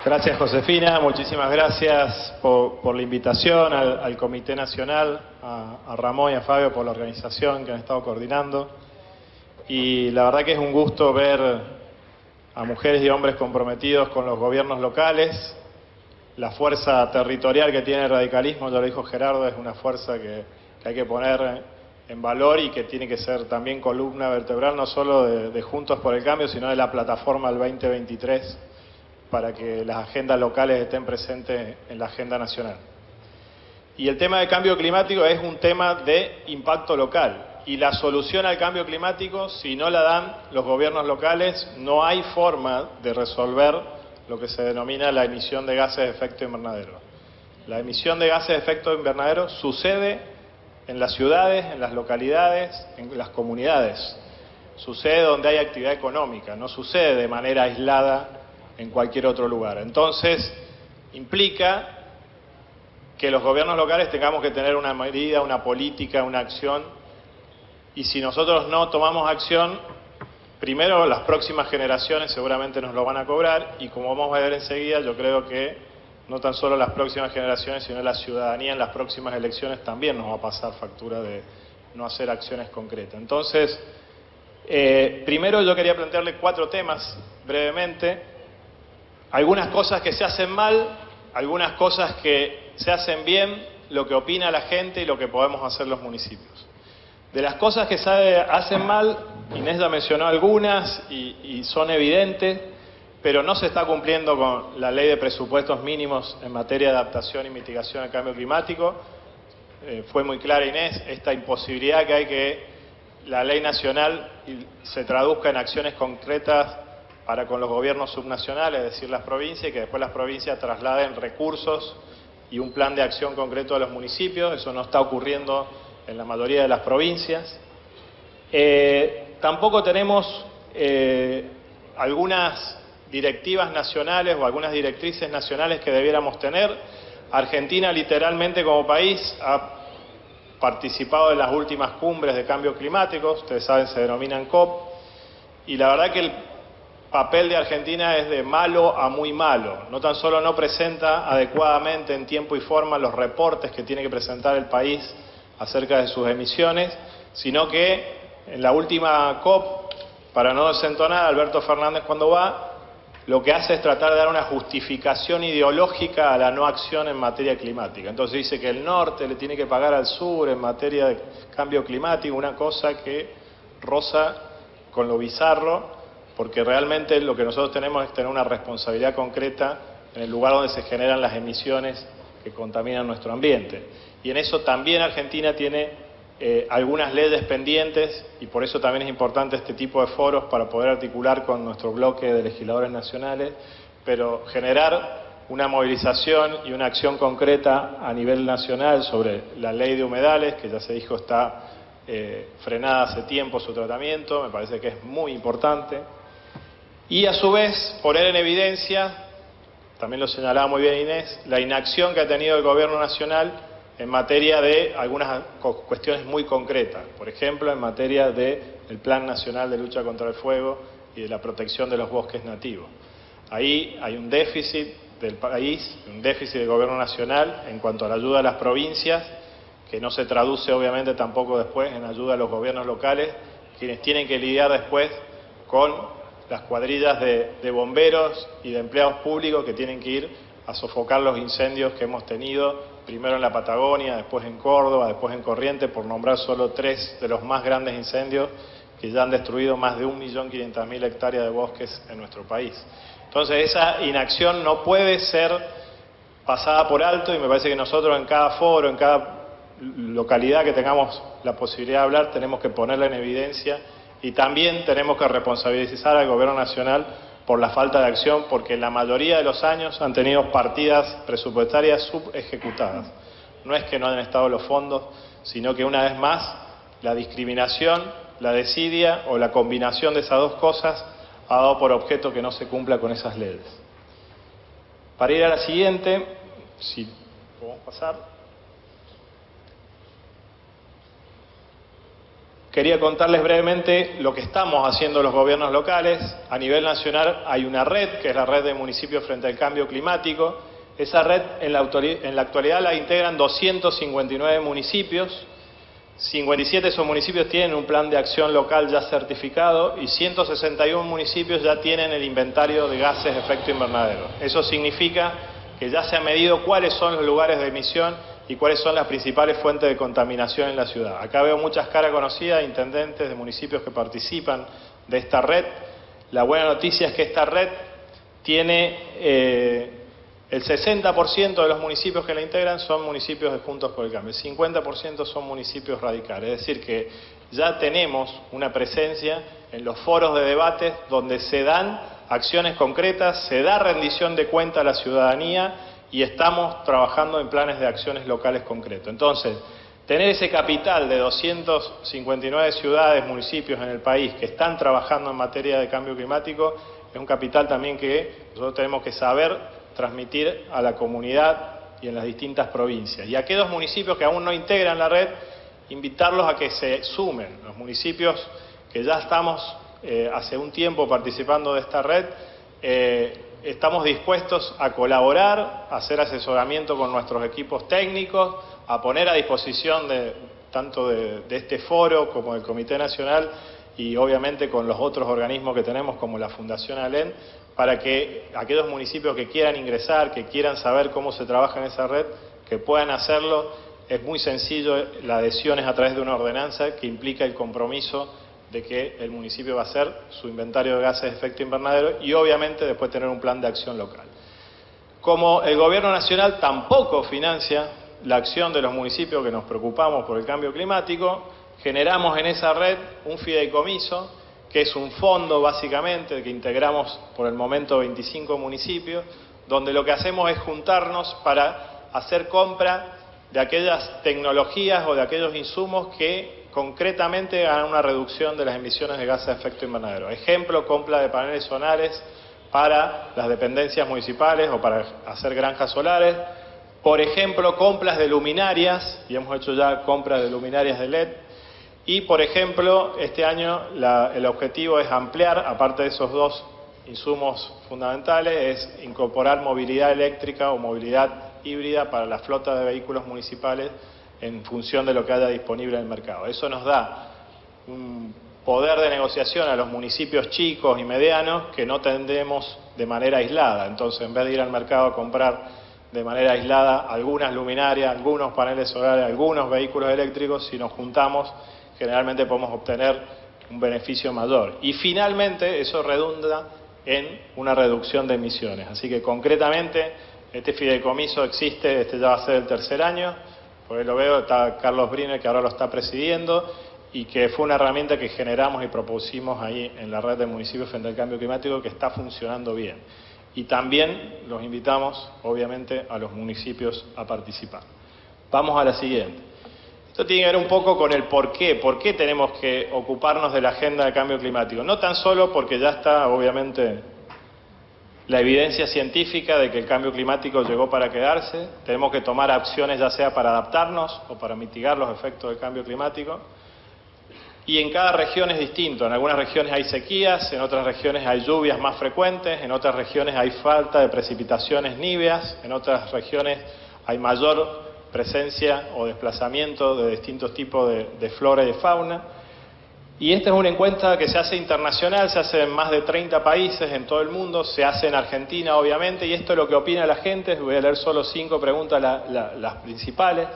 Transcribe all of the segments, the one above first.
Gracias, Josefina, muchísimas gracias por la invitación al Comité Nacional, a Ramón y a Fabio por la organización que han estado coordinando. Y la verdad que es un gusto ver a mujeres y hombres comprometidos con los gobiernos locales. La fuerza territorial que tiene el radicalismo, ya lo dijo Gerardo, es una fuerza que hay que poner en valor y que tiene que ser también columna vertebral, no solo de Juntos por el Cambio, sino de la plataforma del 2023, para que las agendas locales estén presentes en la agenda nacional. Y el tema del cambio climático es un tema de impacto local. Y la solución al cambio climático, si no la dan los gobiernos locales, no hay forma de resolver lo que se denomina la emisión de gases de efecto invernadero. La emisión de gases de efecto invernadero sucede en las ciudades, en las localidades, en las comunidades. Sucede donde hay actividad económica, no sucede de manera aislada en cualquier otro lugar. Entonces, implica que los gobiernos locales tengamos que tener una medida, una política, una acción, y si nosotros no tomamos acción, primero las próximas generaciones seguramente nos lo van a cobrar, y como vamos a ver enseguida, yo creo que no tan solo las próximas generaciones, sino la ciudadanía en las próximas elecciones también nos va a pasar factura de no hacer acciones concretas. Entonces, primero yo quería plantearle 4 temas brevemente. Algunas cosas que se hacen mal, algunas cosas que se hacen bien, lo que opina la gente y lo que podemos hacer los municipios. De las cosas que se hacen mal, Inés ya mencionó algunas y son evidentes, pero no se está cumpliendo con la ley de presupuestos mínimos en materia de adaptación y mitigación al cambio climático. Fue muy clara Inés, esta imposibilidad que hay que la ley nacional se traduzca en acciones concretas para con los gobiernos subnacionales, es decir, las provincias, y que después las provincias trasladen recursos y un plan de acción concreto a los municipios. Eso no está ocurriendo en la mayoría de las provincias. Tampoco tenemos algunas directivas nacionales o algunas directrices nacionales que debiéramos tener. Argentina, literalmente, como país, ha participado en las últimas cumbres de cambio climático, ustedes saben, se denominan COP, y la verdad que el papel de Argentina es de malo a muy malo. No tan solo no presenta adecuadamente en tiempo y forma los reportes que tiene que presentar el país acerca de sus emisiones, sino que en la última COP, para no desentonar, Alberto Fernández cuando va, lo que hace es tratar de dar una justificación ideológica a la no acción en materia climática. Entonces dice que el norte le tiene que pagar al sur en materia de cambio climático, una cosa que roza con lo bizarro, porque realmente lo que nosotros tenemos es tener una responsabilidad concreta en el lugar donde se generan las emisiones que contaminan nuestro ambiente. Y en eso también Argentina tiene algunas leyes pendientes, y por eso también es importante este tipo de foros para poder articular con nuestro bloque de legisladores nacionales, pero generar una movilización y una acción concreta a nivel nacional sobre la ley de humedales, que ya se dijo está frenada hace tiempo su tratamiento, me parece que es muy importante. Y a su vez poner en evidencia, también lo señalaba muy bien Inés, la inacción que ha tenido el gobierno nacional en materia de algunas cuestiones muy concretas. Por ejemplo, en materia del Plan Nacional de Lucha contra el Fuego y de la protección de los bosques nativos. Ahí hay un déficit del país, un déficit del gobierno nacional en cuanto a la ayuda a las provincias, que no se traduce obviamente tampoco después en ayuda a los gobiernos locales, quienes tienen que lidiar después con las cuadrillas de bomberos y de empleados públicos que tienen que ir a sofocar los incendios que hemos tenido, primero en la Patagonia, después en Córdoba, después en Corrientes, por nombrar solo 3 de los más grandes incendios que ya han destruido más de 1.500.000 hectáreas de bosques en nuestro país. Entonces esa inacción no puede ser pasada por alto, y me parece que nosotros en cada foro, en cada localidad que tengamos la posibilidad de hablar, tenemos que ponerla en evidencia. Y también tenemos que responsabilizar al gobierno nacional por la falta de acción, porque en la mayoría de los años han tenido partidas presupuestarias subejecutadas. No es que no hayan estado los fondos, sino que una vez más la discriminación, la desidia o la combinación de esas dos cosas ha dado por objeto que no se cumpla con esas leyes. Para ir a la siguiente, si podemos pasar. Quería contarles brevemente lo que estamos haciendo los gobiernos locales. A nivel nacional hay una red, que es la red de municipios frente al cambio climático. Esa red en la actualidad la integran 259 municipios. 57 de esos municipios tienen un plan de acción local ya certificado y 161 municipios ya tienen el inventario de gases de efecto invernadero. Eso significa que ya se ha medido cuáles son los lugares de emisión y cuáles son las principales fuentes de contaminación en la ciudad. Acá veo muchas caras conocidas, intendentes de municipios que participan de esta red. La buena noticia es que esta red tiene el 60% de los municipios que la integran son municipios de Juntos por el Cambio, el 50% son municipios radicales, es decir que ya tenemos una presencia en los foros de debates donde se dan acciones concretas, se da rendición de cuenta a la ciudadanía y estamos trabajando en planes de acciones locales concretos. Entonces, tener ese capital de 259 ciudades, municipios en el país que están trabajando en materia de cambio climático es un capital también que nosotros tenemos que saber transmitir a la comunidad y en las distintas provincias. Y a aquellos municipios que aún no integran la red, invitarlos a que se sumen. Los municipios que ya estamos hace un tiempo participando de esta red, estamos dispuestos a colaborar, a hacer asesoramiento con nuestros equipos técnicos, a poner a disposición tanto de este foro como del Comité Nacional y obviamente con los otros organismos que tenemos como la Fundación ALEN, para que aquellos municipios que quieran ingresar, que quieran saber cómo se trabaja en esa red, que puedan hacerlo. Es muy sencillo, la adhesión es a través de una ordenanza que implica el compromiso de que el municipio va a hacer su inventario de gases de efecto invernadero y obviamente después tener un plan de acción local. Como el gobierno nacional tampoco financia la acción de los municipios que nos preocupamos por el cambio climático, generamos en esa red un fideicomiso, que es un fondo básicamente que integramos por el momento 25 municipios, donde lo que hacemos es juntarnos para hacer compra de aquellas tecnologías o de aquellos insumos que concretamente hagan una reducción de las emisiones de gases de efecto invernadero. Ejemplo, compra de paneles solares para las dependencias municipales o para hacer granjas solares. Por ejemplo, compras de luminarias, y hemos hecho ya compras de luminarias de LED. Y, por ejemplo, este año el objetivo es ampliar, aparte de esos dos insumos fundamentales, es incorporar movilidad eléctrica o movilidad híbrida para la flota de vehículos municipales en función de lo que haya disponible en el mercado. Eso nos da un poder de negociación a los municipios chicos y medianos que no tendremos de manera aislada. Entonces, en vez de ir al mercado a comprar de manera aislada algunas luminarias, algunos paneles solares, algunos vehículos eléctricos, si nos juntamos, generalmente podemos obtener un beneficio mayor. Y finalmente, eso redunda en una reducción de emisiones. Así que concretamente, este fideicomiso existe, este ya va a ser el tercer año. Por ahí lo veo, está Carlos Briner, que ahora lo está presidiendo, y que fue una herramienta que generamos y propusimos ahí en la red de municipios frente al cambio climático, que está funcionando bien. Y también los invitamos, obviamente, a los municipios a participar. Vamos a la siguiente. Esto tiene que ver un poco con el por qué tenemos que ocuparnos de la agenda de cambio climático. No tan solo porque ya está, obviamente, la evidencia científica de que el cambio climático llegó para quedarse. Tenemos que tomar acciones ya sea para adaptarnos o para mitigar los efectos del cambio climático. Y en cada región es distinto. En algunas regiones hay sequías, en otras regiones hay lluvias más frecuentes, en otras regiones hay falta de precipitaciones níveas, en otras regiones hay mayor presencia o desplazamiento de distintos tipos de flora y de fauna. Y esta es una encuesta que se hace internacional, se hace en más de 30 países en todo el mundo, se hace en Argentina obviamente, y esto es lo que opina la gente. Voy a leer solo 5 preguntas, las principales.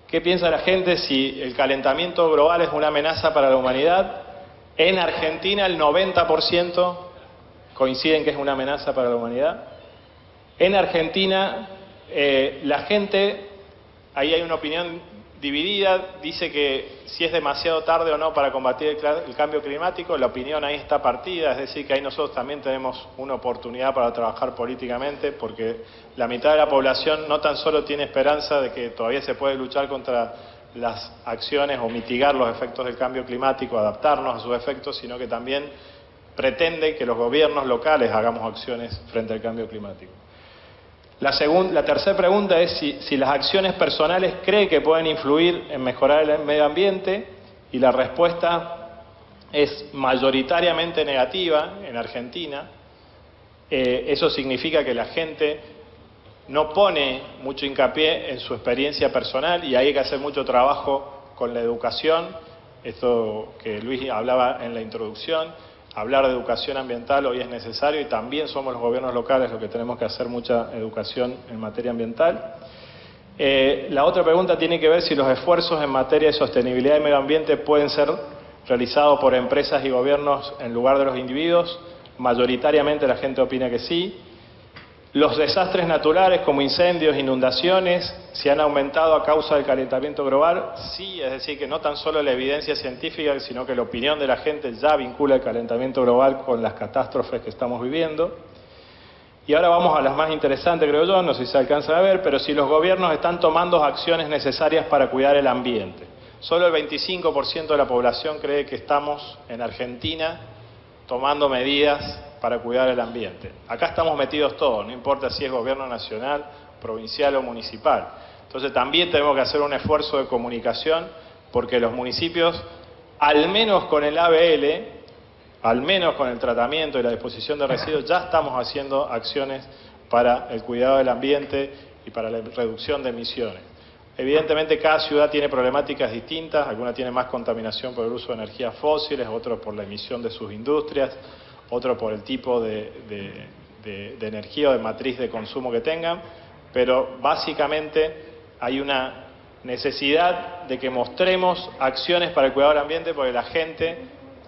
¿Qué piensa la gente si el calentamiento global es una amenaza para la humanidad? En Argentina el 90% coinciden que es una amenaza para la humanidad. En Argentina la gente, ahí hay una opinión dividida, dice que si es demasiado tarde o no para combatir el cambio climático. La opinión ahí está partida, es decir que ahí nosotros también tenemos una oportunidad para trabajar políticamente, porque la mitad de la población no tan solo tiene esperanza de que todavía se puede luchar contra las acciones o mitigar los efectos del cambio climático, adaptarnos a sus efectos, sino que también pretende que los gobiernos locales hagamos acciones frente al cambio climático. La tercera pregunta es si las acciones personales cree que pueden influir en mejorar el medio ambiente, y la respuesta es mayoritariamente negativa en Argentina. Eso significa que la gente no pone mucho hincapié en su experiencia personal y hay que hacer mucho trabajo con la educación. Esto que Luis hablaba en la introducción, hablar de educación ambiental hoy es necesario y también somos los gobiernos locales los que tenemos que hacer mucha educación en materia ambiental. La otra pregunta tiene que ver si los esfuerzos en materia de sostenibilidad y medio ambiente pueden ser realizados por empresas y gobiernos en lugar de los individuos. Mayoritariamente la gente opina que sí. Los desastres naturales como incendios, inundaciones, ¿se han aumentado a causa del calentamiento global? Sí, es decir, que no tan solo la evidencia científica, sino que la opinión de la gente ya vincula el calentamiento global con las catástrofes que estamos viviendo. Y ahora vamos a las más interesantes, creo yo, no sé si se alcanza a ver, pero si los gobiernos están tomando acciones necesarias para cuidar el ambiente. Solo el 25% de la población cree que estamos en Argentina tomando medidas para cuidar el ambiente. Acá estamos metidos todos, no importa si es gobierno nacional, provincial o municipal. Entonces también tenemos que hacer un esfuerzo de comunicación porque los municipios, al menos con el ABL, al menos con el tratamiento y la disposición de residuos, ya estamos haciendo acciones para el cuidado del ambiente y para la reducción de emisiones. Evidentemente cada ciudad tiene problemáticas distintas, alguna tiene más contaminación por el uso de energías fósiles, otros por la emisión de sus industrias, otro por el tipo de energía o de matriz de consumo que tengan, pero básicamente hay una necesidad de que mostremos acciones para el cuidado del ambiente porque la gente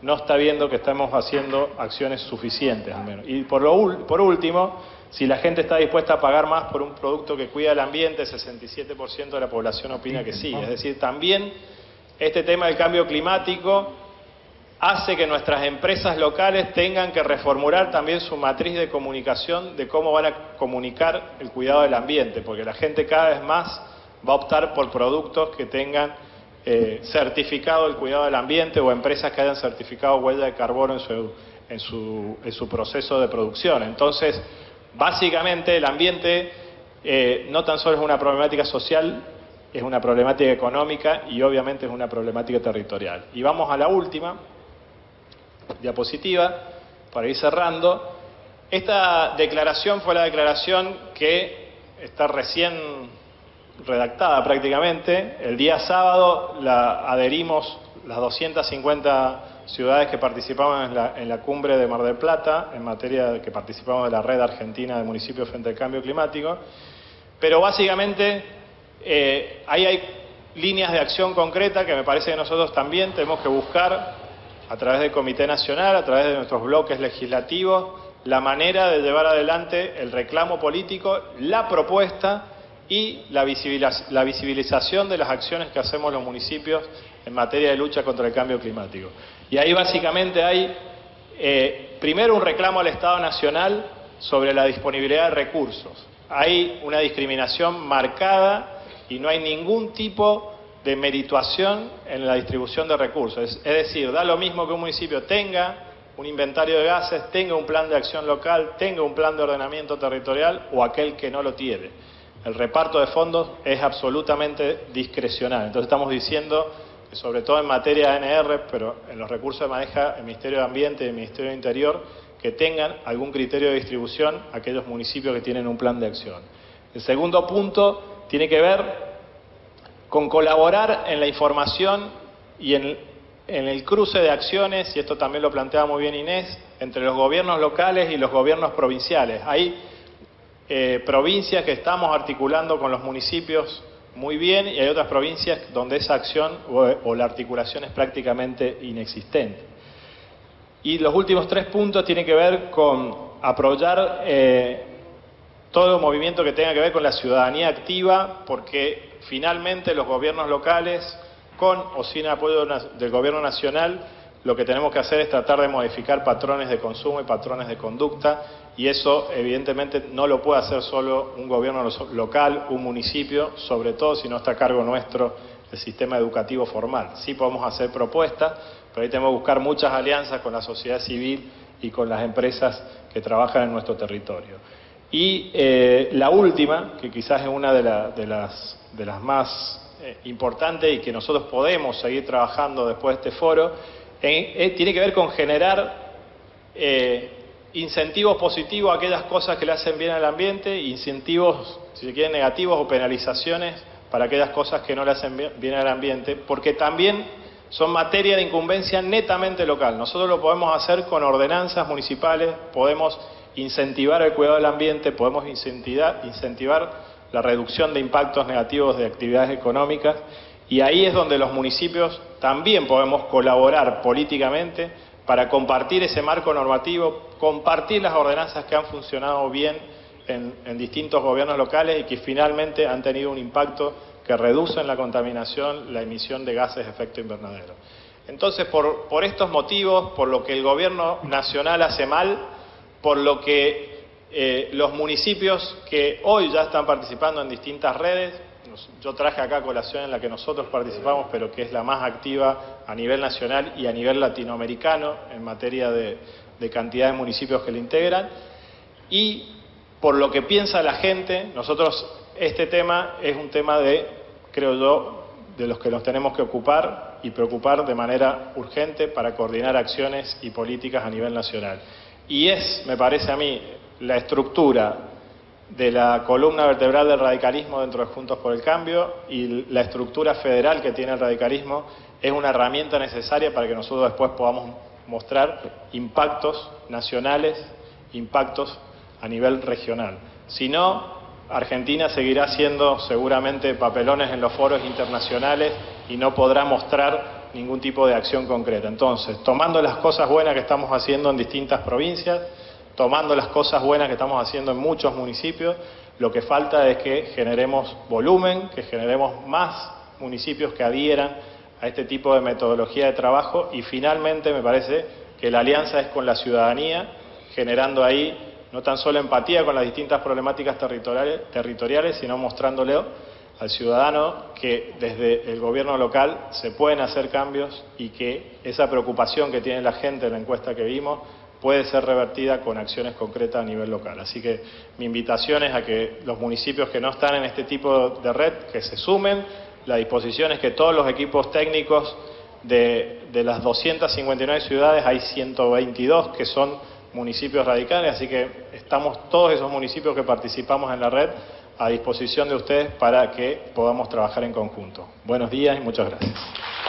no está viendo que estamos haciendo acciones suficientes al menos. Y por último, si la gente está dispuesta a pagar más por un producto que cuida el ambiente, el 67% de la población opina que sí. Es decir, también este tema del cambio climático hace que nuestras empresas locales tengan que reformular también su matriz de comunicación de cómo van a comunicar el cuidado del ambiente, porque la gente cada vez más va a optar por productos que tengan certificado el cuidado del ambiente o empresas que hayan certificado huella de carbono en su proceso de producción. Entonces, básicamente el ambiente no tan solo es una problemática social, es una problemática económica y obviamente es una problemática territorial. Y vamos a la última diapositiva, para ir cerrando. Esta declaración fue la declaración que está recién redactada prácticamente. El día sábado la adherimos las 250 ciudades que participamos en la cumbre de Mar del Plata, en materia de que participamos de la Red Argentina de Municipios frente al Cambio Climático. Pero básicamente ahí hay líneas de acción concreta que me parece que nosotros también tenemos que buscar a través del Comité Nacional, a través de nuestros bloques legislativos, la manera de llevar adelante el reclamo político, la propuesta y la visibilización de las acciones que hacemos los municipios en materia de lucha contra el cambio climático. Y ahí básicamente hay, primero, un reclamo al Estado Nacional sobre la disponibilidad de recursos. Hay una discriminación marcada y no hay ningún tipo de merituación en la distribución de recursos. Es decir, da lo mismo que un municipio tenga un inventario de gases, tenga un plan de acción local, tenga un plan de ordenamiento territorial o aquel que no lo tiene. El reparto de fondos es absolutamente discrecional. Entonces estamos diciendo que sobre todo en materia de ANR, pero en los recursos que maneja el Ministerio de Ambiente y el Ministerio de Interior, que tengan algún criterio de distribución aquellos municipios que tienen un plan de acción. El segundo punto tiene que ver con colaborar en la información y en el cruce de acciones, y esto también lo plantea muy bien Inés, entre los gobiernos locales y los gobiernos provinciales. Hay provincias que estamos articulando con los municipios muy bien y hay otras provincias donde esa acción o la articulación es prácticamente inexistente. Y los últimos 3 puntos tienen que ver con apoyar todo movimiento que tenga que ver con la ciudadanía activa, porque finalmente los gobiernos locales, con o sin apoyo del gobierno nacional, lo que tenemos que hacer es tratar de modificar patrones de consumo y patrones de conducta, y eso evidentemente no lo puede hacer solo un gobierno local, un municipio, sobre todo si no está a cargo nuestro el sistema educativo formal. Sí podemos hacer propuestas, pero ahí tenemos que buscar muchas alianzas con la sociedad civil y con las empresas que trabajan en nuestro territorio. Y la última, que quizás es una de las más importante y que nosotros podemos seguir trabajando después de este foro, tiene que ver con generar incentivos positivos a aquellas cosas que le hacen bien al ambiente, incentivos, si se quieren, negativos o penalizaciones para aquellas cosas que no le hacen bien al ambiente, porque también son materia de incumbencia netamente local. Nosotros lo podemos hacer con ordenanzas municipales, podemos incentivar el cuidado del ambiente, podemos incentivar la reducción de impactos negativos de actividades económicas, y ahí es donde los municipios también podemos colaborar políticamente para compartir ese marco normativo, compartir las ordenanzas que han funcionado bien en distintos gobiernos locales y que finalmente han tenido un impacto que reducen la contaminación, la emisión de gases de efecto invernadero. Entonces, por estos motivos, por lo que el gobierno nacional hace mal, por lo que los municipios que hoy ya están participando en distintas redes, yo traje acá colación en la que nosotros participamos, pero que es la más activa a nivel nacional y a nivel latinoamericano en materia de cantidad de municipios que le integran, y por lo que piensa la gente, nosotros este tema es un tema creo yo, de los que nos tenemos que ocupar y preocupar de manera urgente para coordinar acciones y políticas a nivel nacional. Y me parece a mí, la estructura de la columna vertebral del radicalismo dentro de Juntos por el Cambio y la estructura federal que tiene el radicalismo es una herramienta necesaria para que nosotros después podamos mostrar impactos nacionales, impactos a nivel regional. Si no, Argentina seguirá siendo seguramente papelones en los foros internacionales y no podrá mostrar ningún tipo de acción concreta. Entonces, tomando las cosas buenas que estamos haciendo en distintas provincias, tomando las cosas buenas que estamos haciendo en muchos municipios, lo que falta es que generemos volumen, que generemos más municipios que adhieran a este tipo de metodología de trabajo, y finalmente me parece que la alianza es con la ciudadanía, generando ahí no tan solo empatía con las distintas problemáticas territoriales, sino mostrándole al ciudadano que desde el gobierno local se pueden hacer cambios y que esa preocupación que tiene la gente en la encuesta que vimos puede ser revertida con acciones concretas a nivel local. Así que mi invitación es a que los municipios que no están en este tipo de red, que se sumen. La disposición es que todos los equipos técnicos de las 259 ciudades, hay 122 que son municipios radicales, así que estamos todos esos municipios que participamos en la red a disposición de ustedes para que podamos trabajar en conjunto. Buenos días y muchas gracias.